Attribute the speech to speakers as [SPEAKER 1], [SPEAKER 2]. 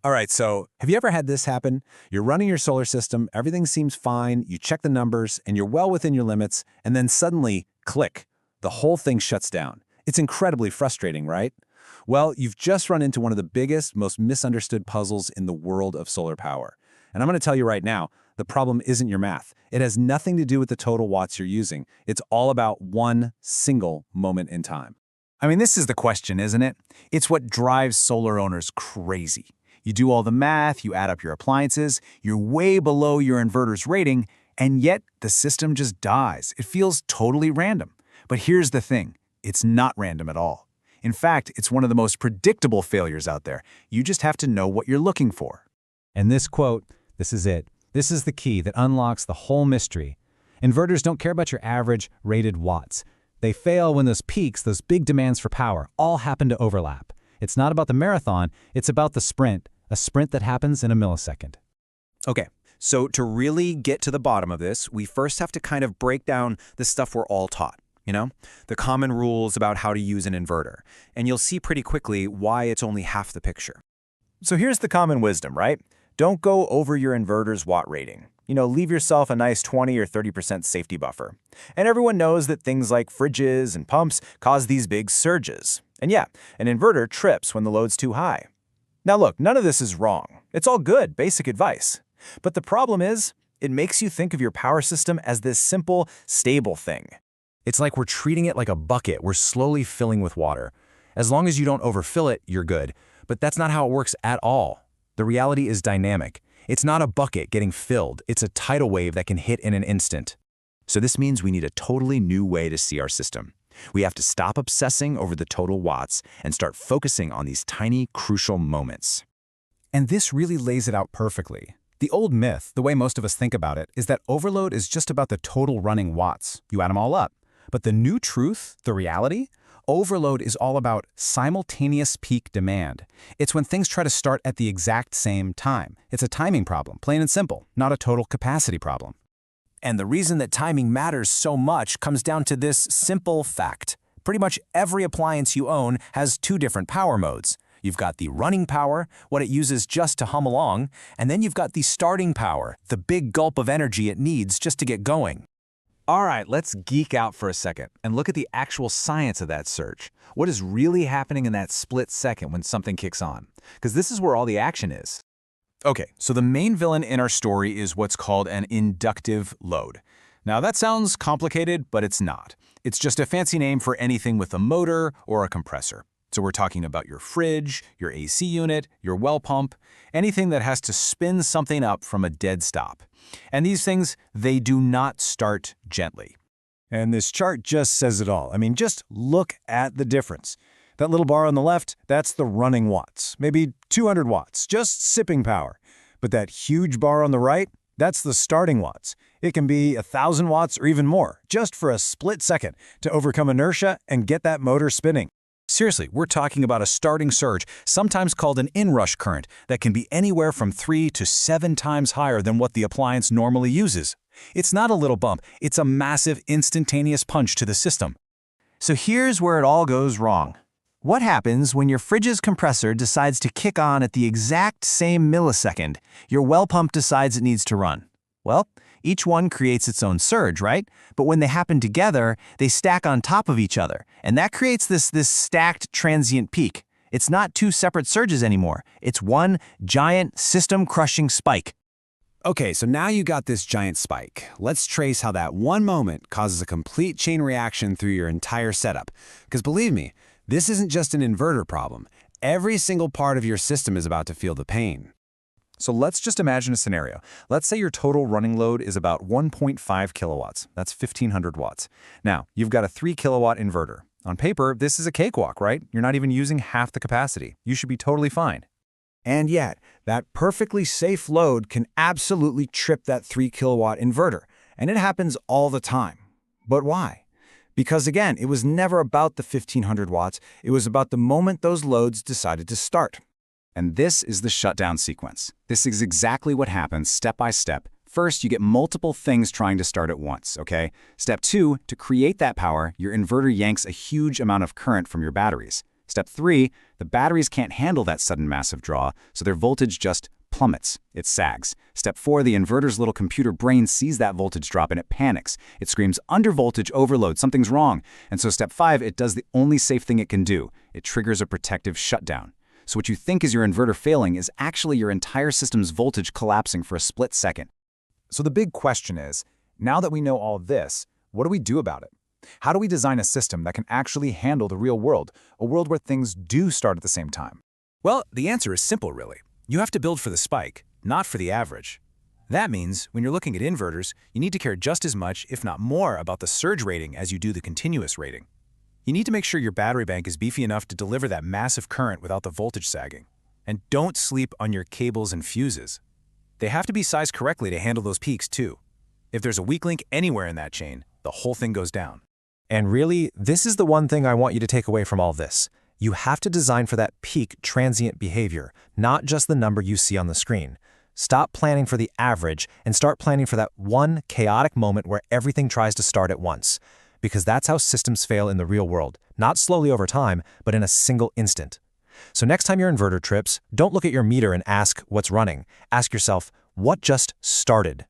[SPEAKER 1] All right, so have you ever had this happen? You're running your solar system, everything seems fine, you check the numbers, and you're well within your limits, and then suddenly, click, the whole thing shuts down. It's incredibly frustrating, right? Well, you've just run into one of the biggest, most misunderstood puzzles in the world of solar power. And I'm going to tell you right now, the problem isn't your math. It has nothing to do with the total watts you're using. It's all about one single moment in time.
[SPEAKER 2] I mean, this is the question, isn't it? It's what drives solar owners crazy. You do all the math, you add up your appliances, you're way below your inverter's rating, and yet the system just dies. It feels totally random. But here's the thing, it's not random at all. In fact, it's one of the most predictable failures out there. You just have to know what you're looking for.
[SPEAKER 3] And this quote, this is it. This is the key that unlocks the whole mystery. Inverters don't care about your average rated watts. They fail when those peaks, those big demands for power, all happen to overlap. It's not about the marathon, it's about the sprint, a sprint that happens in a millisecond.
[SPEAKER 4] Okay, so to really get to the bottom of this, we first have to kind of break down the stuff we're all taught, the common rules about how to use an inverter. And you'll see pretty quickly why it's only half the picture. So here's the common wisdom, right? Don't go over your inverter's watt rating. Leave yourself a nice 20 or 30% safety buffer. And everyone knows that things like fridges and pumps cause these big surges. And yeah, an inverter trips when the load's too high. Now look, none of this is wrong. It's all good, basic advice. But the problem is, it makes you think of your power system as this simple, stable thing. It's like we're treating it like a bucket we're slowly filling with water. As long as you don't overfill it, you're good. But that's not how it works at all. The reality is dynamic. It's not a bucket getting filled, it's a tidal wave that can hit in an instant. So this means we need a totally new way to see our system. We have to stop obsessing over the total watts and start focusing on these tiny, crucial moments.
[SPEAKER 2] And this really lays it out perfectly. The old myth, the way most of us think about it, is that overload is just about the total running watts. You add them all up. But the new truth, the reality, overload is all about simultaneous peak demand. It's when things try to start at the exact same time. It's a timing problem, plain and simple, not a total capacity problem.
[SPEAKER 4] And the reason that timing matters so much comes down to this simple fact. Pretty much every appliance you own has two different power modes. You've got the running power, what it uses just to hum along, and then you've got the starting power, the big gulp of energy it needs just to get going.
[SPEAKER 1] All right, let's geek out for a second and look at the actual science of that surge. What is really happening in that split second when something kicks on? Because this is where all the action is.
[SPEAKER 4] Okay, so the main villain in our story is what's called an inductive load. Now that sounds complicated, but it's not. It's just a fancy name for anything with a motor or a compressor. So we're talking about your fridge, your AC unit, your well pump, anything that has to spin something up from a dead stop. And these things, they do not start gently.
[SPEAKER 5] And this chart just says it all. I mean, just look at the difference. That little bar on the left, that's the running watts, maybe 200 watts, just sipping power. But that huge bar on the right, that's the starting watts. It can be 1,000 watts or even more, just for a split second to overcome inertia and get that motor spinning.
[SPEAKER 4] Seriously, we're talking about a starting surge, sometimes called an inrush current, that can be anywhere from 3 to 7 times higher than what the appliance normally uses. It's not a little bump, it's a massive instantaneous punch to the system. So here's where it all goes wrong. What happens when your fridge's compressor decides to kick on at the exact same millisecond your well pump decides it needs to run? Well, each one creates its own surge, right? But when they happen together, they stack on top of each other, and that creates this stacked transient peak. It's not two separate surges anymore. It's one giant system-crushing spike.
[SPEAKER 1] Okay, so now you got this giant spike. Let's trace how that one moment causes a complete chain reaction through your entire setup. Because believe me, this isn't just an inverter problem. Every single part of your system is about to feel the pain.
[SPEAKER 4] So let's just imagine a scenario. Let's say your total running load is about 1.5 kilowatts. That's 1,500 watts. Now, you've got a 3 kilowatt inverter. On paper, this is a cakewalk, right? You're not even using half the capacity. You should be totally fine.
[SPEAKER 5] And yet, that perfectly safe load can absolutely trip that 3 kilowatt inverter. And it happens all the time. But why? Because again, it was never about the 1,500 watts. It was about the moment those loads decided to start.
[SPEAKER 2] And this is the shutdown sequence. This is exactly what happens step by step. First, you get multiple things trying to start at once, okay? Step 2, to create that power, your inverter yanks a huge amount of current from your batteries. Step 3, the batteries can't handle that sudden massive draw, so their voltage just plummets. It sags. Step 4, the inverter's little computer brain sees that voltage drop and it panics. It screams, under voltage overload, something's wrong. And so step 5, it does the only safe thing it can do. It triggers a protective shutdown. So what you think is your inverter failing is actually your entire system's voltage collapsing for a split second.
[SPEAKER 3] So the big question is, now that we know all this, what do we do about it? How do we design a system that can actually handle the real world, a world where things do start at the same time?
[SPEAKER 1] Well, the answer is simple, really. You have to build for the spike, not for the average. That means when you're looking at inverters, you need to care just as much, if not more, about the surge rating as you do the continuous rating. You need to make sure your battery bank is beefy enough to deliver that massive current without the voltage sagging. And don't sleep on your cables and fuses. They have to be sized correctly to handle those peaks, too. If there's a weak link anywhere in that chain, the whole thing goes down.
[SPEAKER 6] And really, this is the one thing I want you to take away from all this. You have to design for that peak transient behavior, not just the number you see on the screen. Stop planning for the average and start planning for that one chaotic moment where everything tries to start at once. Because that's how systems fail in the real world, not slowly over time, but in a single instant. So next time your inverter trips, don't look at your meter and ask what's running. Ask yourself, what just started?